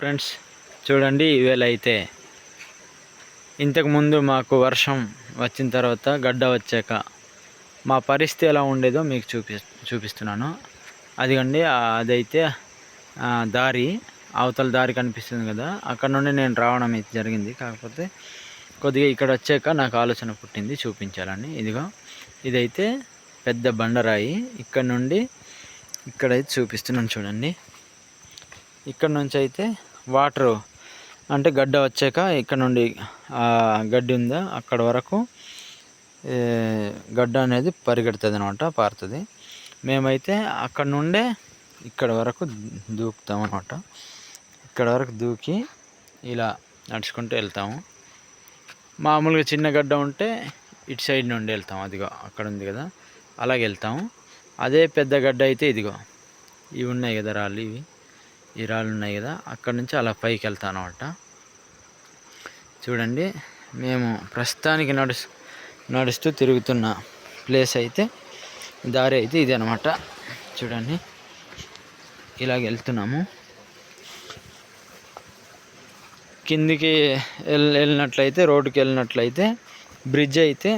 Friends చూడండి, ఈవేళ అయితే ఇంతకుముందు మాకు వర్షం వచ్చిన తర్వాత గడ్డ వచ్చాక మా పరిస్థితి ఎలా ఉండేదో మీకు చూపిస్తున్నాను. అదిగండి, అదైతే దారి, అవతల దారి కనిపిస్తుంది కదా, అక్కడ నుండి నేను రావడం అయితే జరిగింది. కాకపోతే కొద్దిగా ఇక్కడ వచ్చాక నాకు ఆలోచన పుట్టింది చూపించాలని. ఇదిగో ఇదైతే పెద్ద బండరాయి, ఇక్కడ నుండి ఇక్కడైతే చూపిస్తున్నాను చూడండి. ఇక్కడ నుంచి అయితే వాటరు అంటే గడ్డ వచ్చాక ఇక్కడ నుండి గడ్డి ఉందా అక్కడ వరకు గడ్డ అనేది పరిగెడుతుంది అనమాట, పారుతుంది. మేమైతే అక్కడ నుండే ఇక్కడ వరకు దూకుతాం అనమాట. ఇక్కడ వరకు దూకి ఇలా నడుచుకుంటూ వెళ్తాము. మామూలుగా చిన్న గడ్డ ఉంటే ఇటు సైడ్ నుండి వెళ్తాం, అదిగో అక్కడ ఉంది కదా, అలాగే వెళ్తాము. అదే పెద్ద గడ్డ అయితే ఇదిగో ఇవి ఉన్నాయి కదా రాళ్ళు, ఈ రాళ్ళు ఉన్నాయి కదా, అక్కడ నుంచి అలా పైకి వెళ్తాను అనమాట. చూడండి, మేము ప్రస్తుతానికి నడుస్తూ తిరుగుతున్న ప్లేస్ అయితే, దారి అయితే ఇది అనమాట. చూడండి, ఇలాగ వెళ్తున్నాము. కిందికి వెళ్ళినట్లయితే, రోడ్డుకి వెళ్ళినట్లయితే బ్రిడ్జ్ అయితే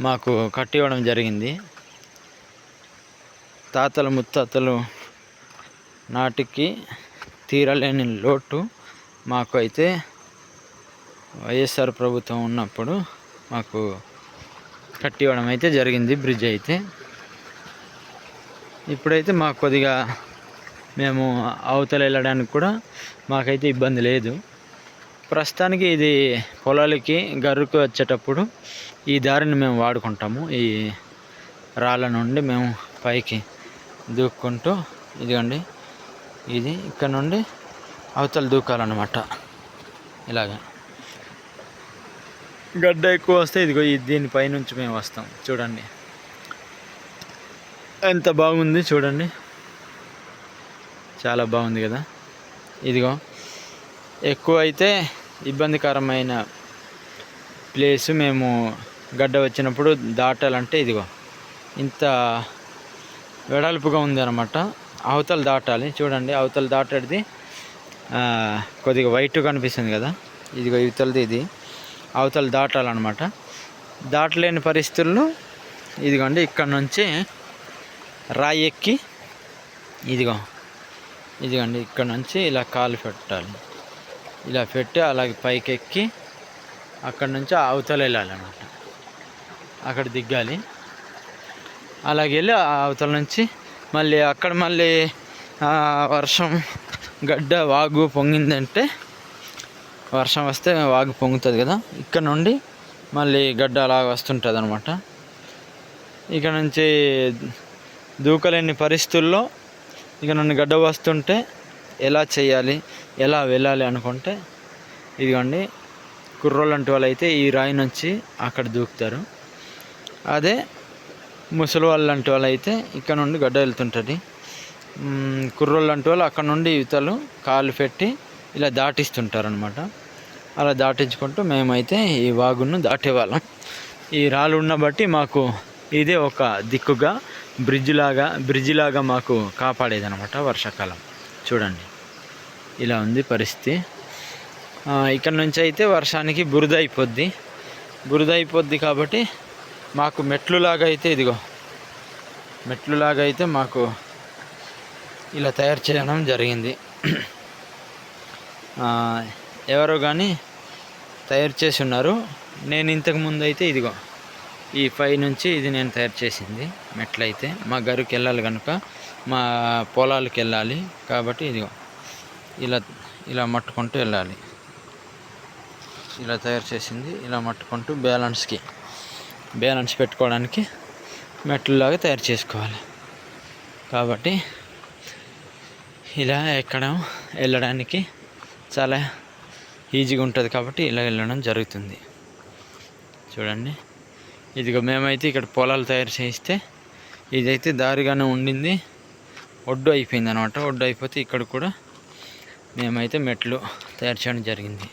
మాకు కట్టి ఇవ్వడం జరిగింది. తాతలు ముత్తాతలు నాటికి తీరలేని లోటు మాకు అయితే వైఎస్ఆర్ ప్రభుత్వం ఉన్నప్పుడు మాకు కట్టి ఇవ్వడం అయితే జరిగింది బ్రిడ్జ్ అయితే. ఇప్పుడైతే మాకు కొద్దిగా మేము అవతల వెళ్ళడానికి కూడా మాకైతే ఇబ్బంది లేదు. ప్రస్తుతానికి ఇది పొలాలకి గర్రుకు వచ్చేటప్పుడు ఈ దారిని మేము వాడుకుంటాము. ఈ రాళ్ళ నుండి మేము పైకి దూక్కుంటూ, ఇదిగోండి ఇది ఇక్కడ నుండి అవతల దూకాలన్నమాట. ఇలాగా గడ్డ ఎక్కువ వస్తే ఇదిగో దీనిపై నుంచి మేము వస్తాం. చూడండి ఎంత బాగుంది, చూడండి చాలా బాగుంది కదా. ఇదిగో ఎక్కువ అయితే ఇబ్బందికరమైన ప్లేసు మేము గడ్డ వచ్చినప్పుడు దాటాలంటే ఇదిగో ఇంత వెడల్పుగా ఉంది అనమాట. అవతల దాటాలి. చూడండి, అవతల దాటేది కొద్దిగా వైట్ కనిపిస్తుంది కదా, ఇదిగో ఇవతలది, ఇది అవతల దాటాలన్నమాట. దాటలేని పరిస్థితుల్లో ఇదిగోండి ఇక్కడ నుంచి రాయి ఎక్కి ఇదిగోండి ఇక్కడ నుంచి ఇలా కాలు పెట్టాలి. ఇలా పెట్టి అలాగే పైకి ఎక్కి అక్కడ నుంచి అవతల వెళ్ళాలన్నమాట. అక్కడ దిగాలి. అలాగే వెళ్ళి అవతల నుంచి మళ్ళీ అక్కడ మళ్ళీ వర్షం గడ్డ వాగు పొంగిందంటే, వర్షం వస్తే వాగు పొంగుతుంది కదా, ఇక్కడ నుండి మళ్ళీ గడ్డ అలాగ వస్తుంటుంది అనమాట. ఇక్కడ నుంచి దూకలేని పరిస్థితుల్లో ఇక నుండి గడ్డ వస్తుంటే ఎలా చేయాలి, ఎలా వెళ్ళాలి అనుకుంటే, ఇదిగోండి కుర్రోళ్ళు అంటే వాళ్ళు అయితే ఈ రాయి నుంచి అక్కడ దూకుతారు. అదే ముసలి వాళ్ళు అంటే వాళ్ళు అయితే ఇక్కడ నుండి గడ్డ వెళ్తుంటుంది. కుర్రోళ్ళు అంటే వాళ్ళు అక్కడ నుండి యువతలు కాళ్ళు పెట్టి ఇలా దాటిస్తుంటారు అనమాట. అలా దాటించుకుంటూ మేమైతే ఈ వాగును దాటేవాళ్ళం. ఈ రాళ్ళు ఉన్న బట్టి మాకు ఇదే ఒక దిక్కుగా బ్రిడ్జ్ లాగా మాకు కాపాడేది అనమాట వర్షాకాలం. చూడండి ఇలా ఉంది పరిస్థితి. ఇక్కడ నుంచి అయితే వర్షానికి బురద అయిపోద్ది కాబట్టి మాకు మెట్లులాగా అయితే ఇదిగో మెట్లులాగా అయితే మాకు ఇలా తయారు చేయడం జరిగింది. ఎవరో కానీ తయారు చేసి ఉన్నారు. నేను ఇంతకుముందు అయితే ఇదిగో ఈ పై నుంచి ఇది నేను తయారు చేసింది మెట్లయితే. మా గరుకు వెళ్ళాలి కనుక, మా పొలాలకు వెళ్ళాలి కాబట్టి ఇదిగో ఇలా మట్టుకుంటూ వెళ్ళాలి. ఇలా తయారు చేసింది, ఇలా మట్టుకుంటూ బ్యాలెన్స్ పెట్టుకోవడానికి మెట్లలాగా తయారు చేసుకోవాలి. కాబట్టి ఇలా ఎక్కడం వెళ్ళడానికి చాలా ఈజీగా ఉంటుంది కాబట్టి ఇలా వెళ్ళడం జరుగుతుంది. చూడండి, ఇదిగో మేమైతే ఇక్కడ పొలాలు తయారు చేయిస్తే ఇదైతే దారిగానే ఉండింది, ఒడ్డు అయిపోయింది అనమాట. ఒడ్డు అయిపోతే ఇక్కడ కూడా మేమైతే మెట్లు తయారు చేయడం జరిగింది.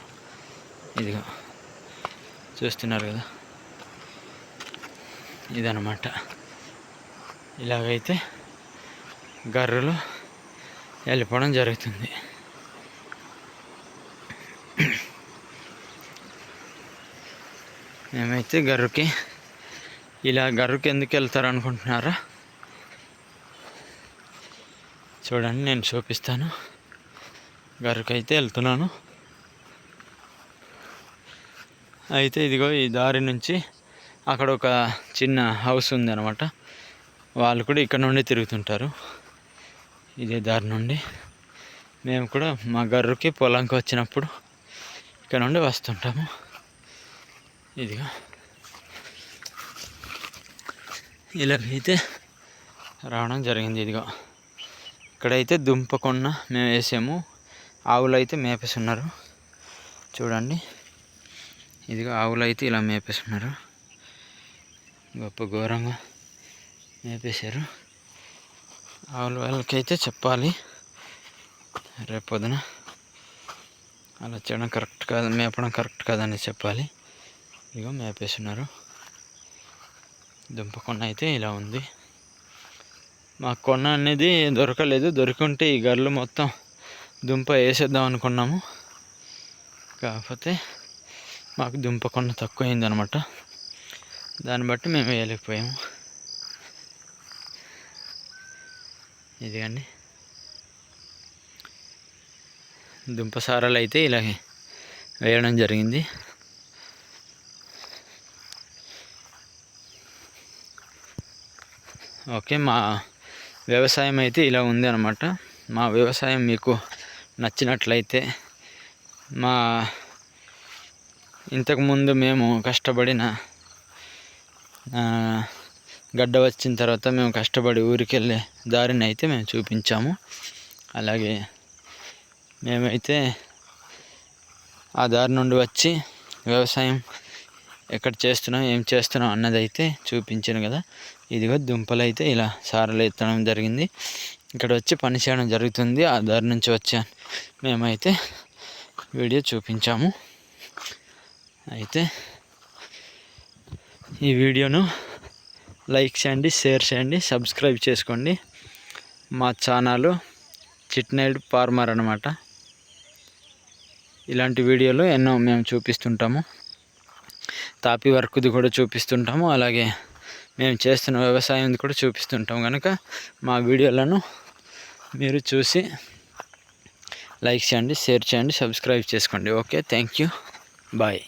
ఇదిగో చూస్తున్నారు కదా, ఇదనమాట. ఇలాగైతే గర్రులు వెళ్ళిపోవడం జరుగుతుంది. మేమైతే గర్రుకి ఎందుకు వెళ్తారు అనుకుంటున్నారా? చూడండి, నేను చూపిస్తాను. గర్రుకైతే వెళ్తున్నాను. అయితే ఇదిగో ఈ దారి నుంచి అక్కడ ఒక చిన్న హౌస్ ఉంది అనమాట. వాళ్ళు కూడా ఇక్కడ నుండి తిరుగుతుంటారు. ఇదే దారి నుండి మేము కూడా మా గర్రుకి పొలంకి వచ్చినప్పుడు ఇక్కడ నుండి వస్తుంటాము. ఇదిగో ఇలాగైతే రావడం జరిగింది. ఇదిగో ఇక్కడైతే దుంపకొన్న మేము వేసాము. ఆవులు అయితే మేపేస్తున్నారు. చూడండి, ఇదిగో ఆవులు అయితే ఇలా మేపేస్తున్నారు. గొప్ప ఘోరంగా మేపేశారు. ఆవుల వాళ్ళకైతే చెప్పాలి, రేపొద్దున అలా చేయడం కరెక్ట్ కాదు, మేపడం కరెక్ట్ కాదని చెప్పాలి. ఇదిగో మేపేస్తున్నారు. దుంపకొన్న అయితే ఇలా ఉంది. మాకు కొన్న అనేది దొరకలేదు. దొరికింటే ఈ గర్రెలు మొత్తం దుంప వేసేద్దాం అనుకున్నాము. కాకపోతే మాకు దుంపకొన్న తక్కువైంది అనమాట. దాన్ని బట్టి మేము వేయలేకపోయాము. ఇదిగండి, దుంప సారాలు అయితే ఇలా వేయడం జరిగింది. ఓకే, మా వ్యవసాయం అయితే ఇలా ఉంది అనమాట. మా వ్యవసాయం మీకు నచ్చినట్లయితే మా ఇంతకుముందు మేము కష్టపడిన గడ్డ వచ్చిన తర్వాత మేము కష్టపడి ఊరికి వెళ్ళే దారిని అయితే మేము చూపించాము. అలాగే మేమైతే ఆ దారి నుండి వచ్చి వ్యవసాయం ఎక్కడ చేస్తున్నాం, ఏం చేస్తున్నాం అన్నది అయితే చూపించాను కదా. ఇదిగో దుంపలు అయితే ఇలా సారలు ఎత్తడం జరిగింది. ఇక్కడ వచ్చి పని చేయడం జరుగుతుంది. ఆ దారి నుంచి వచ్చా మేమైతే వీడియో చూపించాము. అయితే ఈ వీడియోను లైక్ చేయండి, షేర్ చేయండి, సబ్స్క్రైబ్ చేసుకోండి. మా ఛానల్ చిట్నైల్డ్ ఫార్మర్ అనమాట. ఇలాంటి వీడియోలు ఎన్నో మేము చూపిస్తుంటాము. తాపి వర్క్ది కూడా చూపిస్తుంటాము. అలాగే మేము చేస్తున్న వ్యవసాయం కూడా చూపిస్తుంటాం. కనుక మా వీడియోలను మీరు చూసి లైక్ చేయండి, షేర్ చేయండి, సబ్స్క్రైబ్ చేసుకోండి. Okay, thank you, bye.